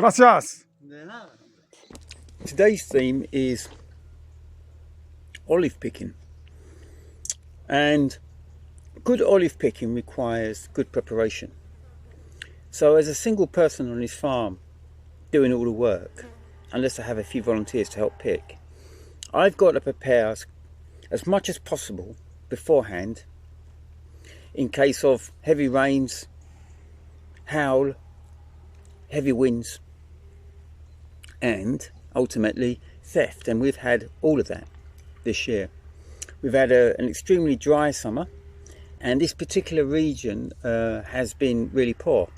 Gracias. De nada. Today's theme is olive picking, and good olive picking requires good preparation. So as a single person on his farm doing all the work, unless I have a few volunteers to help pick, I've got to prepare as much as possible beforehand in case of heavy rains, hail, heavy winds, and ultimately theft. And we've had all of that this year. We've had an extremely dry summer, and this particular region has been really poor.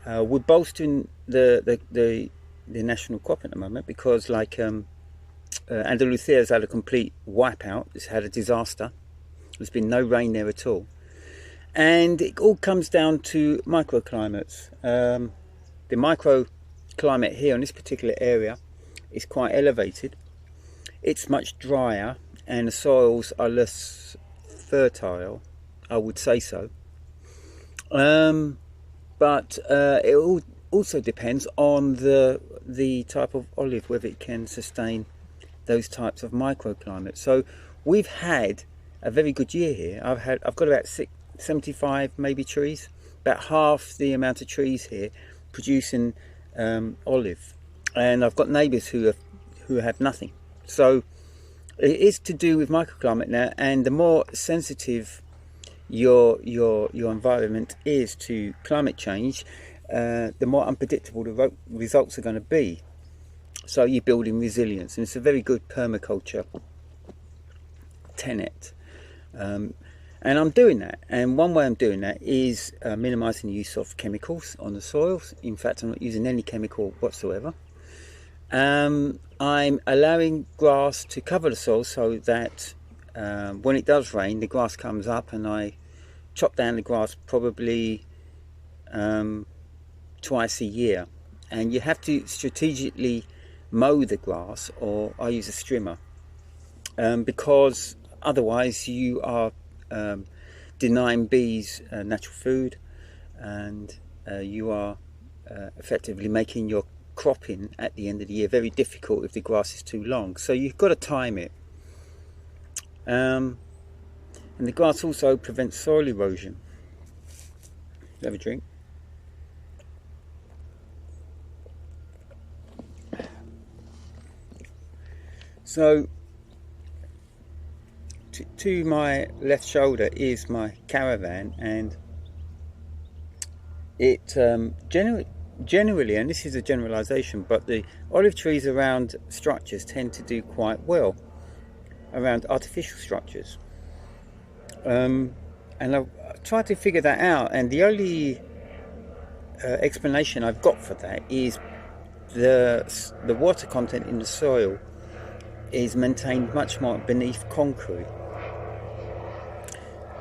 We're bolstering the national crop at the moment because, like, Andalusia has had a complete wipeout. It's had a disaster. There's been no rain there at all, and it all comes down to microclimates. The microclimate here in this particular area is quite elevated. It's much drier, and the soils are less fertile, I would say so. But it also depends on the type of olive, whether it can sustain those types of microclimates. So we've had a very good year here. I've got about 75 maybe trees, about half the amount of trees here producing olive, and I've got neighbours who have nothing. So it is to do with microclimate now, and the more sensitive your environment is to climate change, the more unpredictable the results are going to be. So you're building resilience, and it's a very good permaculture tenet. And I'm doing that, and one way I'm doing that is minimising the use of chemicals on the soils. In fact, I'm not using any chemical whatsoever. I'm allowing grass to cover the soil so that when it does rain, the grass comes up, and I chop down the grass probably twice a year. And you have to strategically mow the grass, or I use a strimmer, because otherwise you are denying bees natural food, and you are effectively making your cropping at the end of the year very difficult if the grass is too long. So you've got to time it. And the grass also prevents soil erosion. Have a drink. So to my left shoulder is my caravan, and it generally, and this is a generalization, but the olive trees around structures tend to do quite well around artificial structures. And I've tried to figure that out, and the only explanation I've got for that is the water content in the soil is maintained much more beneath concrete.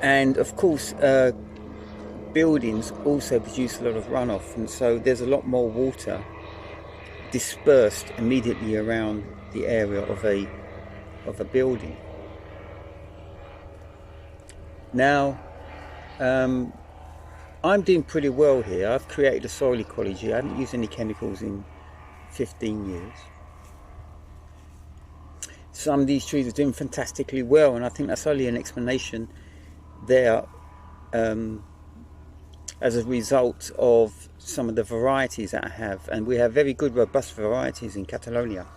And of course, buildings also produce a lot of runoff, and so there's a lot more water dispersed immediately around the area of a building. Now, I'm doing pretty well here. I've created a soil ecology. I haven't used any chemicals in 15 years. Some of these trees are doing fantastically well, and I think that's only an explanation there as a result of some of the varieties that I have. And we have very good, robust varieties in Catalonia.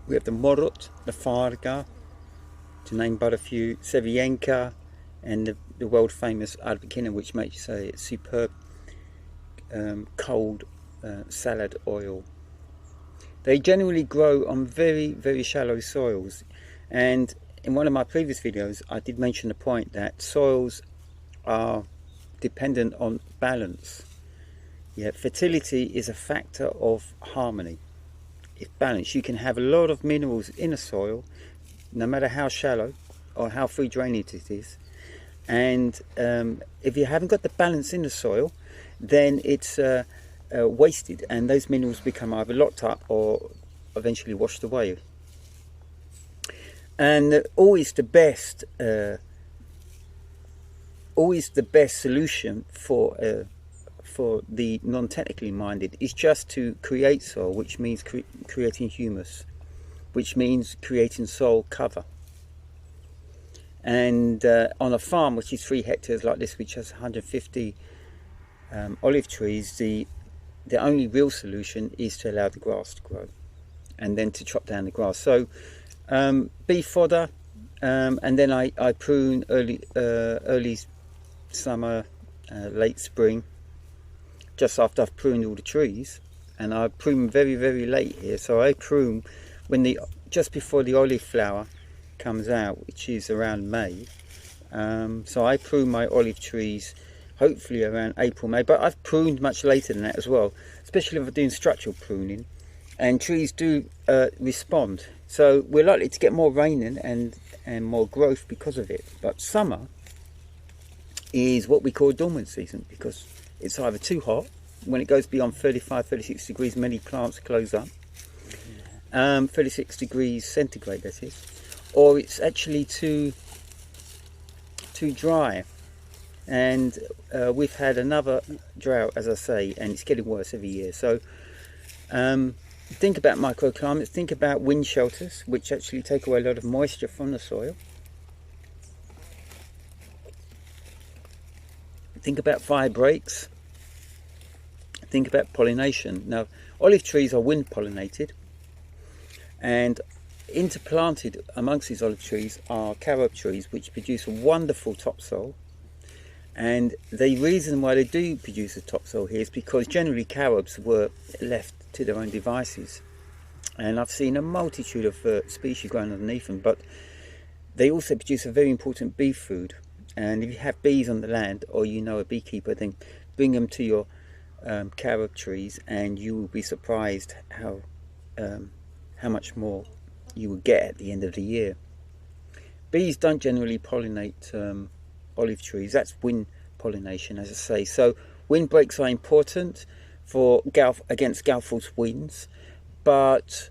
We have the Morot, the Farga, to name but a few, Sevienka, and the world famous Arbequina, which makes a superb cold salad oil. They generally grow on very, very shallow soils, and in one of my previous videos I did mention the point that soils are dependent on balance. Yeah, fertility is a factor of harmony. If balanced, you can have a lot of minerals in a soil, no matter how shallow or how free drainage it is, and if you haven't got the balance in the soil, then it's wasted, and those minerals become either locked up or eventually washed away. And always the best solution for for the non-technically minded, is just to create soil, which means creating humus, which means creating soil cover. And on a farm which is 3 hectares like this, which has 150 olive trees, the only real solution is to allow the grass to grow and then to chop down the grass. So beef fodder, and then I prune early summer, late spring, just after I've pruned all the trees. And I prune very, very late here, so I prune when just before the olive flower comes out, which is around May. So I prune my olive trees hopefully around April, May, but I've pruned much later than that as well, especially if I'm doing structural pruning, and trees do respond. So we're likely to get more rain in and more growth because of it. But summer is what we call dormant season, because it's either too hot. When it goes beyond 35, 36 degrees, many plants close up. 36 degrees centigrade, that is. Or it's actually too dry. And we've had another drought, as I say, and it's getting worse every year. So think about microclimates, think about wind shelters, which actually take away a lot of moisture from the soil. Think about fire breaks. Think about pollination. Now, olive trees are wind pollinated, and interplanted amongst these olive trees are carob trees, which produce a wonderful topsoil. And the reason why they do produce a topsoil here is because generally carobs were left to their own devices, and I've seen a multitude of species growing underneath them, but they also produce a very important bee food. And if you have bees on the land, or you know a beekeeper, then bring them to your carob trees, and you will be surprised how much more you will get at the end of the year. Bees don't generally pollinate olive trees. That's wind pollination, as I say. So windbreaks are important for against gale force winds, but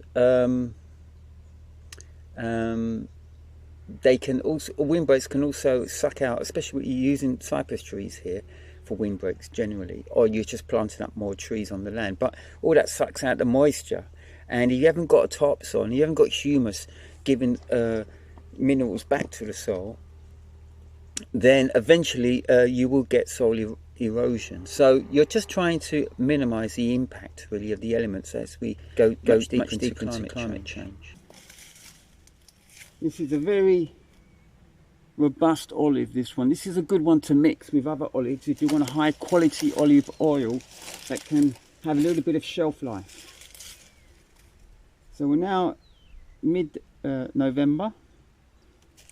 they can also, windbreaks can also suck out, especially when you're using cypress trees here for windbreaks generally, or you're just planting up more trees on the land. But all that sucks out the moisture, and if you haven't got a topsoil and you haven't got humus giving minerals back to the soil, then eventually you will get soil erosion. So you're just trying to minimize the impact really of the elements as we go deeper into climate change. This is a very robust olive, this one. This is a good one to mix with other olives if you want a high quality olive oil that can have a little bit of shelf life. So we're now mid-November.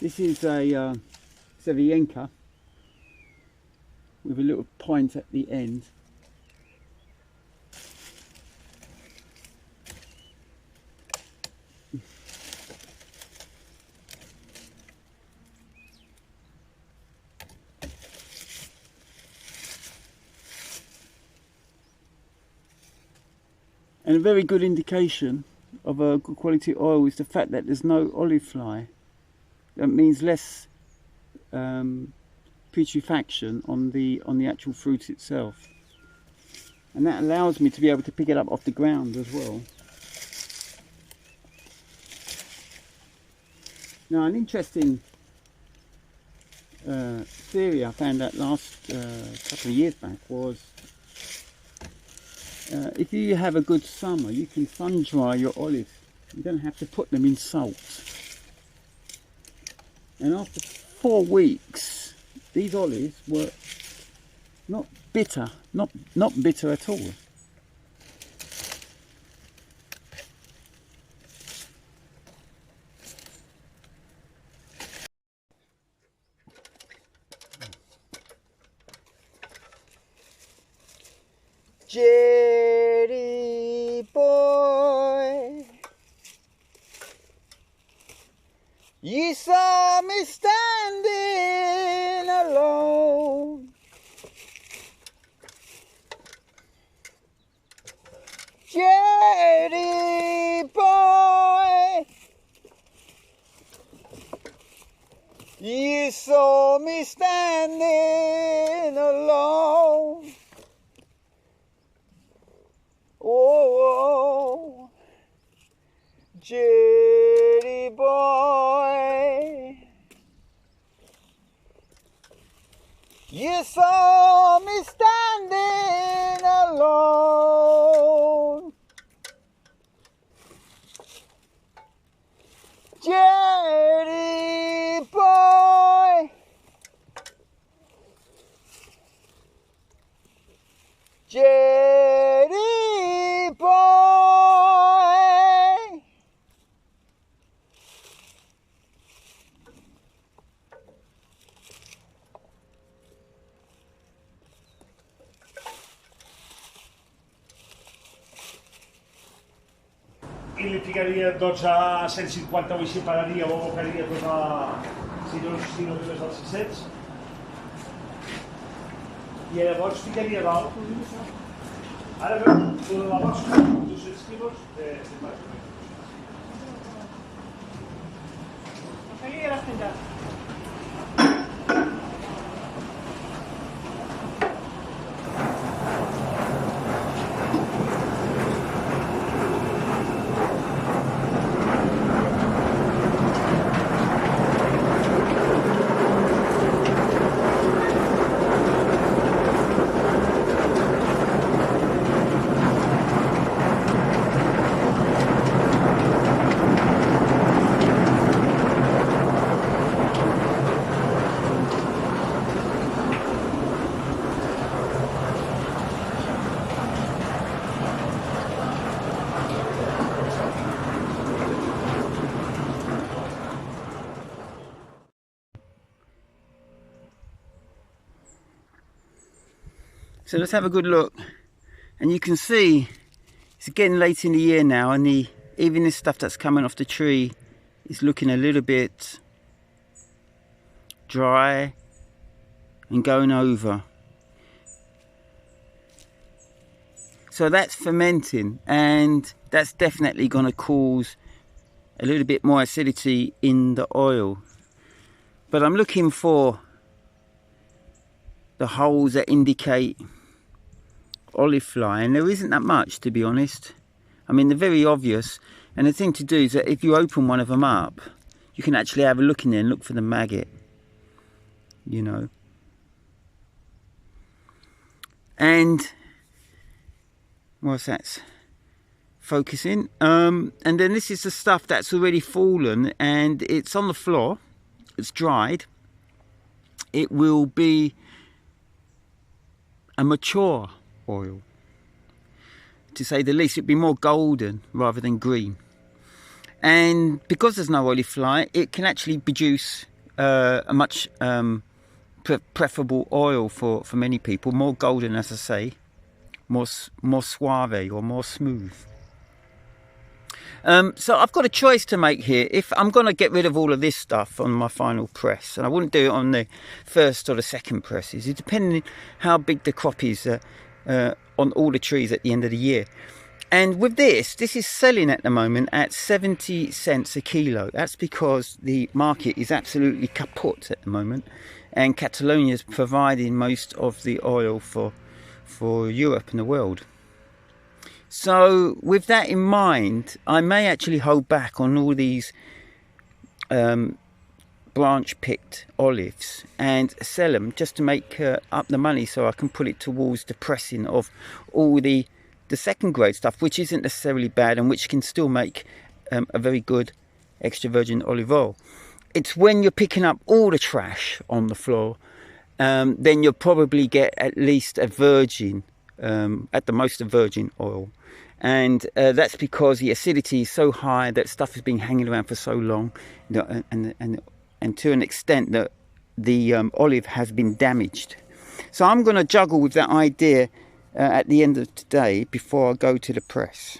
This is a Sevienka with a little point at the end. And a very good indication of a good quality oil is the fact that there's no olive fly. That means less putrefaction on the actual fruit itself, and that allows me to be able to pick it up off the ground as well. Now, an interesting theory I found out last couple of years back was if you have a good summer, you can sun dry your olives. You don't have to put them in salt. And after 4 weeks, these olives were not bitter, not bitter at all. Jerry boy, you saw me standing alone. Jerry boy, you saw me standing alone. you saw me standing alone. Jetty boy, jetty boy. I li ficaria 12 a 150 o així pagaria o abocaria tota si no fes els 600 i llavors ficaria dalt ara veu la bosca 200 quilos de marge. Faria la fenda. So let's have a good look, and you can see it's getting late in the year now, and even this stuff that's coming off the tree is looking a little bit dry and going over. So that's fermenting, and that's definitely going to cause a little bit more acidity in the oil. But I'm looking for the holes that indicate olive fly, and there isn't that much, to be honest. I mean, they're very obvious, and the thing to do is that if you open one of them up, you can actually have a look in there and look for the maggot, you know. And what's that focusing? And then this is the stuff that's already fallen and it's on the floor, it's dried. It will be a mature oil, to say the least. It'd be more golden rather than green, and because there's no olive fly, it can actually produce a much preferable oil for many people. More golden, as I say, more suave or more smooth. So I've got a choice to make here. If I'm going to get rid of all of this stuff on my final press, and I wouldn't do it on the first or the second presses, it depending how big the crop is on all the trees at the end of the year. And with this is selling at the moment at 70 cents a kilo. That's because the market is absolutely kaput at the moment, and Catalonia is providing most of the oil for Europe and the world. So with that in mind, I may actually hold back on all these branch picked olives and sell them just to make up the money, so I can put it towards the pressing of all the second grade stuff, which isn't necessarily bad and which can still make a very good extra virgin olive oil. It's when you're picking up all the trash on the floor, then you'll probably get at least a virgin, at the most a virgin oil. And that's because the acidity is so high that stuff has been hanging around for so long, you know, and to an extent that the olive has been damaged. So I'm going to juggle with that idea at the end of today before I go to the press.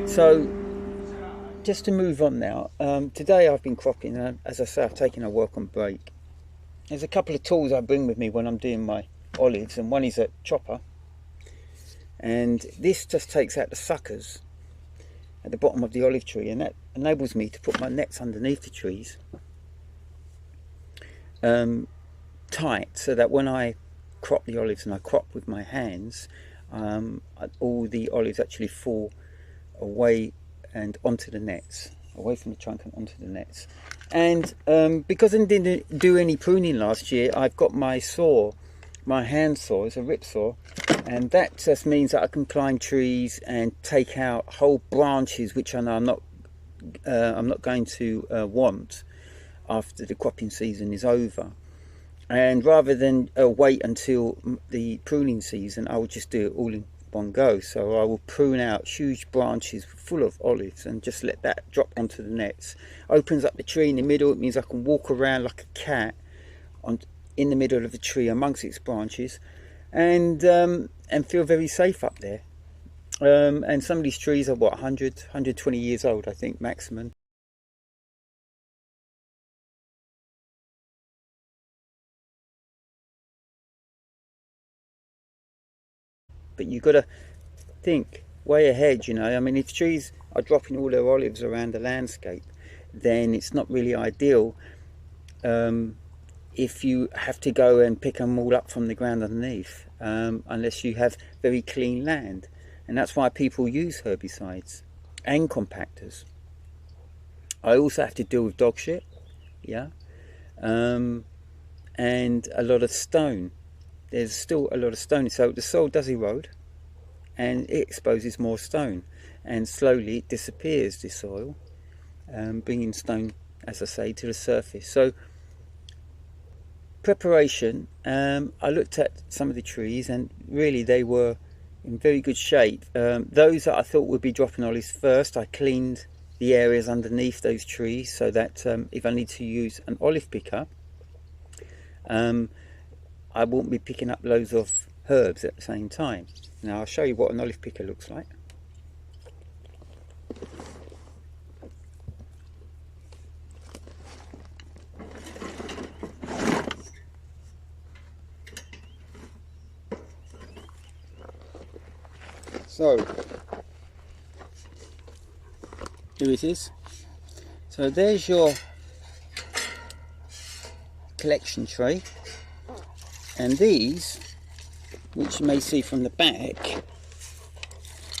So, just to move on now, today I've been cropping, as I say, I've taken a welcome break. There's a couple of tools I bring with me when I'm doing my olives, and one is a chopper, and this just takes out the suckers at the bottom of the olive tree, and that enables me to put my nets underneath the trees tight, so that when I crop the olives, and I crop with my hands, all the olives actually fall away and onto the nets, away from the trunk and onto the nets. And because I didn't do any pruning last year, I've got my saw, my hand saw, it's a rip saw, and that just means that I can climb trees and take out whole branches which I know I'm not going to want after the cropping season is over. And rather than wait until the pruning season, I will just do it all in one go. So I will prune out huge branches full of olives and just let that drop onto the nets. Opens up the tree in the middle. It means I can walk around like a cat in the middle of the tree amongst its branches, and feel very safe up there. And some of these trees are what, 120 years old, I think, maximum. But you've got to think way ahead, you know. I mean, if trees are dropping all their olives around the landscape, then it's not really ideal if you have to go and pick them all up from the ground underneath, unless you have very clean land. And that's why people use herbicides and compactors. I also have to deal with dog shit, yeah, and a lot of stone. There's still a lot of stone, so the soil does erode and it exposes more stone, and slowly it disappears, this soil, bringing stone, as I say, to the surface. So preparation, I looked at some of the trees and really they were in very good shape. Those that I thought would be dropping olives first, I cleaned the areas underneath those trees so that if I need to use an olive picker, I won't be picking up loads of herbs at the same time. Now I'll show you what an olive picker looks like. So here it is. So there's your collection tray, and these, which you may see from the back,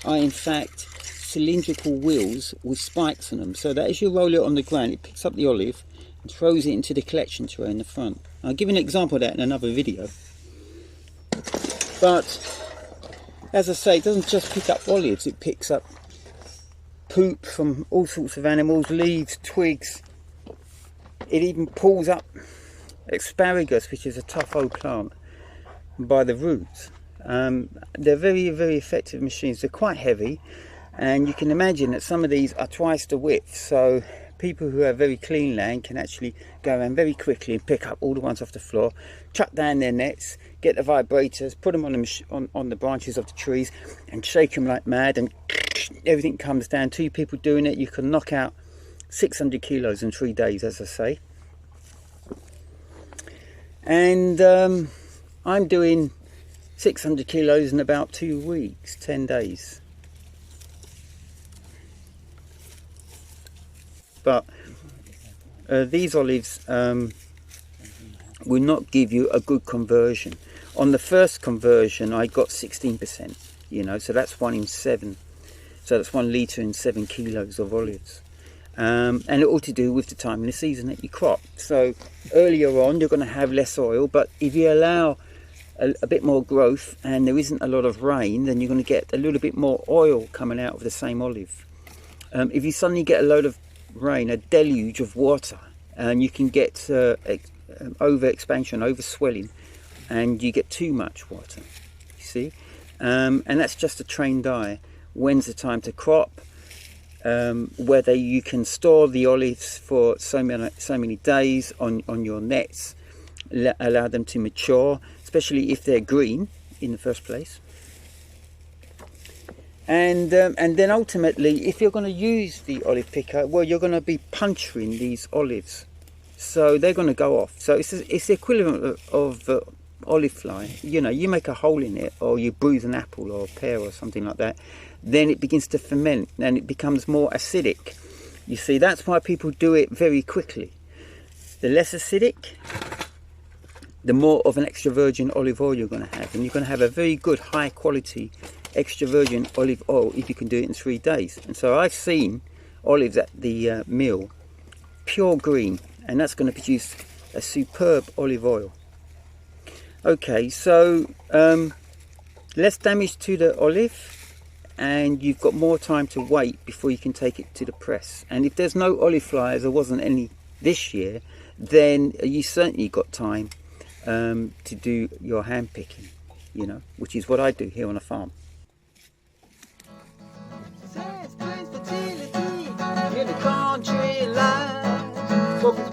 are in fact cylindrical wheels with spikes on them, so that as you roll it on the ground, it picks up the olive and throws it into the collection tray in the front. I'll give you an example of that in another video. But as I say, it doesn't just pick up olives, it picks up poop from all sorts of animals, leaves, twigs. It even pulls up asparagus, which is a tough old plant. by the roots. They're very, very effective machines. They're quite heavy, and you can imagine that some of these are twice the width, so people who have very clean land can actually go around very quickly and pick up all the ones off the floor, chuck down their nets, get the vibrators, put them on the branches of the trees and shake them like mad, and everything comes down. 2 people doing it, you can knock out 600 kilos in 3 days, as I say. And I'm doing 600 kilos in about 2 weeks, 10 days. But these olives will not give you a good conversion. On the first conversion I got 16%, you know, so that's 1 in 7. So that's 1 litre in 7 kilos of olives. And it all to do with the time in the season that you crop. So earlier on you're going to have less oil, but if you allow a bit more growth and there isn't a lot of rain, then you're going to get a little bit more oil coming out of the same olive. If you suddenly get a load of rain, a deluge of water, and you can get over expansion, over swelling, and you get too much water, you see. And that's just a trained eye. When's the time to crop? Whether you can store the olives for so many days on your nets, allow them to mature, especially if they're green in the first place. And then ultimately, if you're going to use the olive picker, well, you're going to be puncturing these olives, so they're going to go off. So it's the equivalent of olive fly. You know, you make a hole in it, or you bruise an apple or a pear or something like that, then it begins to ferment and it becomes more acidic. You see, that's why people do it very quickly. The less acidic, the more of an extra virgin olive oil you're going to have, and you're going to have a very good high quality extra virgin olive oil if you can do it in 3 days. And so I've seen olives at the mill, pure green, and that's going to produce a superb olive oil. Okay, so less damage to the olive, and you've got more time to wait before you can take it to the press. And if there's no olive fly, as there wasn't any this year, then you certainly got time to do your hand picking, you know, which is what I do here on a farm. In the country life,